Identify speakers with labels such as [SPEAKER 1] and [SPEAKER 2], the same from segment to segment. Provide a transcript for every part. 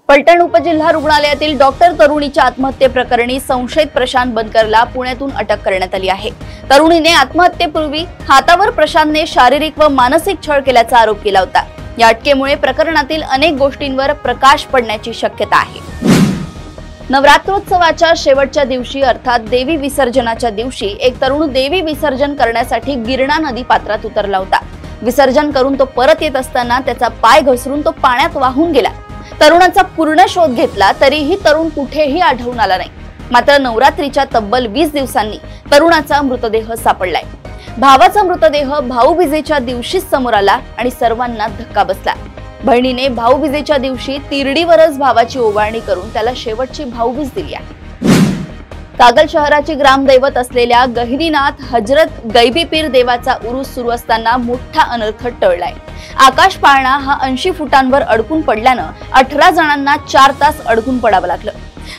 [SPEAKER 1] पलटण उपजिल्हा रुग्णालयातील डॉक्टर तरुणीच्या आत्महत्येप्रकरणी संशयित प्रशांत बनकरला पुण्यातून अटक करण्यात आली आहे। तरुणीने आत्महत्येपूर्वी हातावर प्रशांतने शारीरिक व मानसिक छळ केल्याचा आरोप केला होता। या अटकेमुळे प्रकरणातील अनेक गोष्टींवर प्रकाश पडण्याची शक्यता आहे। नवरात्रोत्सवाच्या शेवटच्या दिवशी अर्थात देवी विसर्जनाच्या दिवशी एक तरुण देवी विसर्जन करण्यासाठी गिरणा नदी पात्रात उतरला होता। विसर्जन करून तो परत येत असताना त्याचा पाय घसरून तो पाण्यात वाहून गेला। तरुणाचा पूर्ण शोध घेतला तरीही तरुण कुठेही आढळून आला नाही। मात्र नवरात्रीच्या तब्बल 20 दिवसांनी तरुणाचा मृतदेह सापडलाय। भावाचा मृतदेह भाऊबीजेच्या दिवशीच समोर आला आणि सर्वांना धक्का बसला। बहिणीने भाऊबीजेच्या दिवशी तिरडीवरच भावाची ओवाळणी करून त्याला शेवटची भाऊबीज दिली आहे। कागल शहराची ग्रामदैवत असलेल्या गहिनीनाथ हजरत गैबी पीर देवाचा उरूस सुरू असताना मोठा अनर्थ टळलाय। आकाश पाळणा हा 80 फुटांवर अडकून पडल्यानं 18 जणांना 4 तास अडकून पडावं लागलं।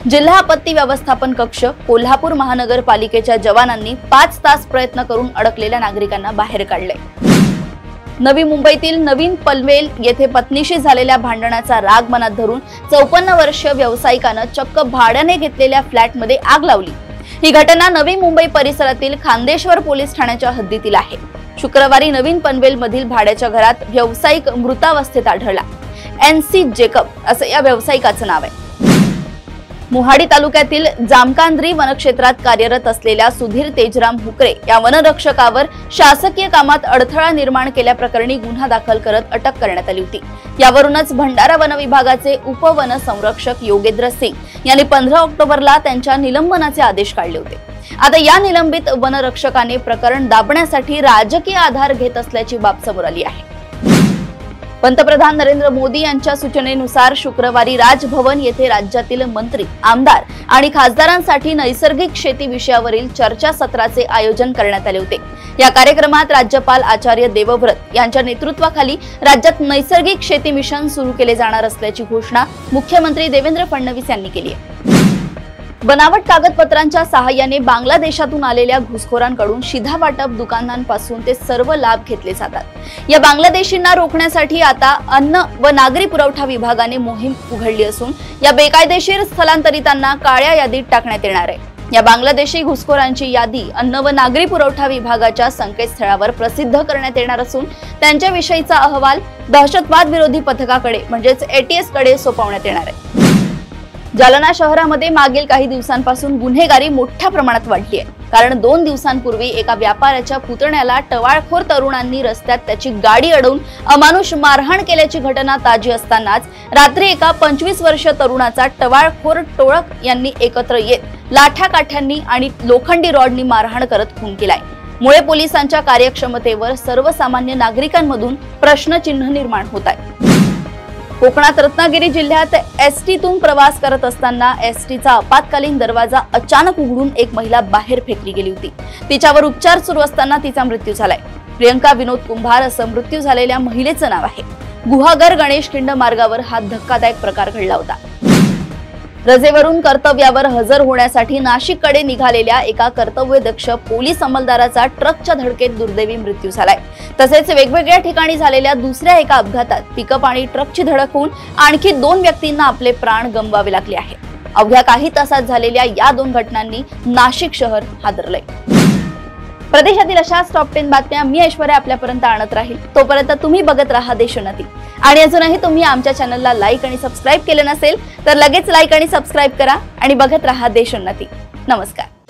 [SPEAKER 1] जिल्हा आपत्ती व्यवस्थापन कक्ष, कोल्हापूर महानगरपालिकेच्या जवानांनी 5 तास प्रयत्न करून अडकलेल्या नागरिकांना बाहेर काढले। नवी मुंबईतील नवीन पनवेल येथे पत्नीशी झालेल्या भांडणाचा राग मनात धरून 54 वर्षीय व्यावसायिकानं चक्क भाड्याने घेतलेल्या फ्लॅटमध्ये आग लावली। ही घटना नवी मुंबई परिसरातील खांदेश्वर पोलीस ठाण्याच्या हद्दीतील आहे। शुक्रवारी नवीन पनवेल मधील भाड्याच्या घरात व्यावसायिक मृतावस्थेत आढळला। NC जेकब असं या व्यावसायिकाचं नाव आहे। मोहाडी तालुक्यातील जामकांद्री वनक्षेत्रात कार्यरत असलेल्या सुधीर तेजराम हुकरे या वनरक्षकावर शासकीय कामात अडथळा निर्माण केल्याप्रकरणी गुन्हा दाखल करत अटक करण्यात आली होती। यावरूनच भंडारा वन विभागाचे उपवन संरक्षक योगेंद्र सिंग यांनी 15 ऑक्टोबरला त्यांच्या निलंबनाचे आदेश काढले होते। आता या निलंबित वनरक्षकाने प्रकरण दाबण्यासाठी राजकीय आधार घेत असल्याची बाब समोर आली आहे। पंतप्रधान नरेंद्र मोदी यांच्या सूचनेनुसार शुक्रवारी राजभवन येथे राज्यातील मंत्री, आमदार आणि खासदारांसाठी नैसर्गिक शेती विषयावरील चर्चासत्राचे आयोजन करण्यात आले होते। या कार्यक्रमात राज्यपाल आचार्य देवव्रत यांच्या नेतृत्वाखाली राज्यात नैसर्गिक शेती मिशन सुरू केले जाणार असल्याची घोषणा मुख्यमंत्री देवेंद्र फडणवीस यांनी केली आहे। बनावट कागदपत्रांच्या सहाय्याने बांगलादेशातून आलेल्या घुसखोरांकडून शिधावाटप दुकानांपासून ते सर्व लाभ घेतले जातात। या बांगलादेशींना रोखण्यासाठी आता अन्न व नागरी पुरवठा विभागाने मोहीम उघडली असून या बेकायदेशीर स्थलांतरितांना काळ्या यादीत टाकण्यात येणार आहे। या बांगलादेशी घुसखोरांची यादी अन्न व नागरी पुरवठा विभागाच्या संकेतस्थळावर प्रसिद्ध करण्यात येणार असून त्यांच्याविषयीचा अहवाल दहशतवाद विरोधी पथकाकडे म्हणजेच ATS कडे सोपवण्यात येणार आहे। जालना शहरामध्ये मागील काही दिवसांपासून गुन्हेगारी मोठ्या प्रमाणात वाढली आहे। कारण 2 दिवसांपूर्वी एका व्यापाऱ्याच्या पुतण्याला टवाळखोर तरुणांनी रस्त्यात त्याची गाडी अडवून अमानुष मारहाण केल्याची घटना ताजी असतानाच रात्री एका 25 वर्षीय तरुणाचा टवाळखोर टोळक यांनी एकत्र येत लाठ्याकाठ्यांनी आणि लोखंडी रॉडनी मारहाण करत खून केलाय। मुळे पोलिसांच्या कार्यक्षमतेवर सर्वसामान्य नागरिकांमधून प्रश्नचिन्ह निर्माण होत आहे। कोकणात रत्नागिरी जिल्ह्यात STतून प्रवास करत असताना STचा आपत्कालीन दरवाजा अचानक उघडून एक महिला बाहेर फेकली गेली होती। तिच्यावर उपचार सुरू असताना तिचा मृत्यू झालाय। प्रियंका विनोद कुंभार असं मृत्यू झालेल्या महिलेचं नाव आहे। गुहागर गणेश खिंड मार्गावर हा धक्कादायक प्रकार घडला होता। रजेवरून कर्तव्यावर हजर होण्यासाठी नाशिककडे निघालेल्या एका कर्तव्यदक्ष पोलीस अंमलदाराचा ट्रकच्या धडकेत दुर्दैवी मृत्यू झालाय। तसेच वेगवेगळ्या ठिकाणी झालेल्या दुसऱ्या एका अपघातात पिकअप आणि ट्रकची धडक होऊन आणखी 2 व्यक्तींना आपले प्राण गमवावे लागले आहेत। अवघ्या काही तासात झालेल्या या 2 घटनांनी नाशिक शहर हादरलंय। प्रदेशातील अशाच टॉप 10 बातम्या मी ऐश्वर्या आपल्यापर्यंत आणत राहील। तोपर्यंत तुम्ही बघत राहा देशोन्नती आणि अजूनही तुम्ही आमच्या चॅनलला लाईक आणि सबस्क्राइब केले नसेल तर लगेच लाईक आणि सबस्क्राइब करा आणि बघत राहा देशोन्नती। नमस्कार।